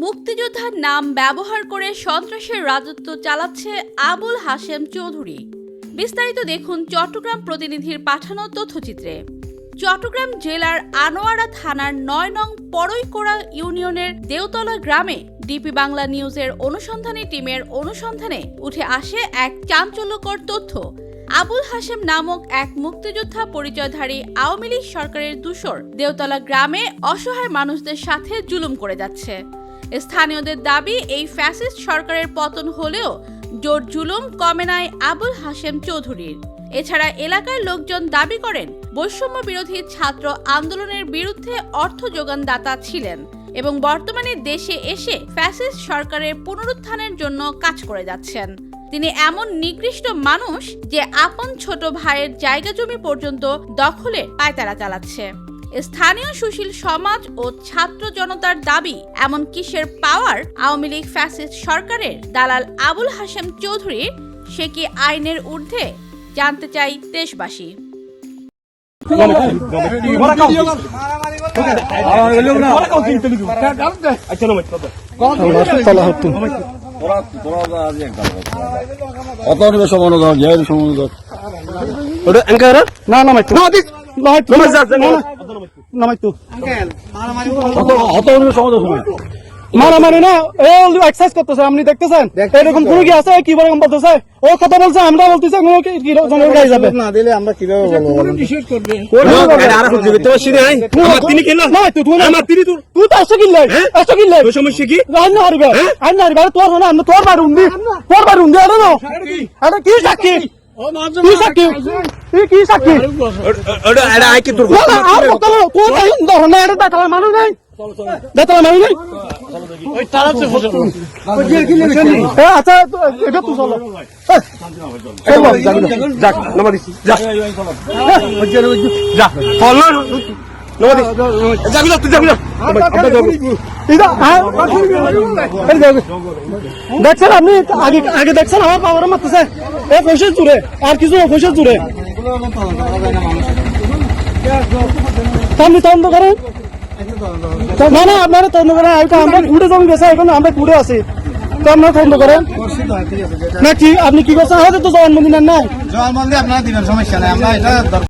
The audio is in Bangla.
মুক্তিযোদ্ধার নাম ব্যবহার করে সন্ত্রাসের রাজত্ব চালাচ্ছে আবুল হাশেম চৌধুরী। বিস্তারিত দেখুন চট্টগ্রাম প্রতিনিধির পাঠানো তথ্যচিত্রে। চট্টগ্রাম জেলার আনোয়ারা থানার ৯ নং পরইকোড়া ইউনিয়নের দেওতলা গ্রামে ডিপি বাংলা নিউজের অনুসন্ধানী টিমের অনুসন্ধানে উঠে আসে এক চাঞ্চল্যকর তথ্য। আবুল হাশেম নামক এক মুক্তিযোদ্ধা পরিচয়ধারী আওয়ামী লীগ সরকারের দূষর দেওতলা গ্রামে অসহায় মানুষদের সাথে জুলুম করে যাচ্ছে। স্থানীয়দের দাবি, এই ফ্যাসিস্ট সরকারের পতন হলেও জোর জুলুম কমে নাই আবুল হাশেম চৌধুরীর। এছাড়া এলাকার লোকজন দাবি করেন, বৈষম্য বিরোধী ছাত্র আন্দোলনের বিরুদ্ধে অর্থ যোগানদাতা ছিলেন এবং বর্তমানে দেশে এসে ফ্যাসিস্ট সরকারের পুনরুত্থানের জন্য কাজ করে যাচ্ছেন। তিনি এমন নিকৃষ্ট মানুষ যে আপন ছোট ভাইয়ের জায়গা জমি পর্যন্ত দখলে পায়তারা চালাচ্ছে। স্থানীয় সুশীল সমাজ ও ছাত্র জনতার দাবি, এমন কিসের পাওয়ার আওয়ামী লীগ ফ্যাসিস্ট সরকারের দালাল আবুল হাশেম চৌধুরীর? সে কি আইনের ঊর্ধ্বে? জানতে চাই দেশবাসী। মারামারি না, এক্সারসাইজ করতেছে, আপনি দেখতেছেন এরকম কোনো কি আছে? কি বলে বলতেছে, ও কথা বলছে, আমরা বলতেছি যাবে না দিলে আমরা কিভাবে বলবো? সমস্যা কি? তোর বাড়ি উন্দি, তোর বাড়ি উন্দি, কি সাক্ষী? কি সাক্ষী? কি সাক্ষী? মানুষ নাই, আচ্ছা এটা তো চলো। দেখছেন আপনি আগে দেখছেন আমার পাওয়ার মারতেছে পয়সা জুড়ে, আর কিছু পয়সা জুড়ে আপনি তদন্ত করেন। না না, আপনারা তদন্ত করেন। আমরা কুড়ে জমি বেছে, এখন আমরা কুড়ে আছি, তো আপনারা তদন্ত করেন না। কি আপনি কি করছেন? আমাদের তো জবানবন্দি নেন নাই। জবানবন্দি আপনারা দিবেন, সমস্যা নাই। আমরা এটা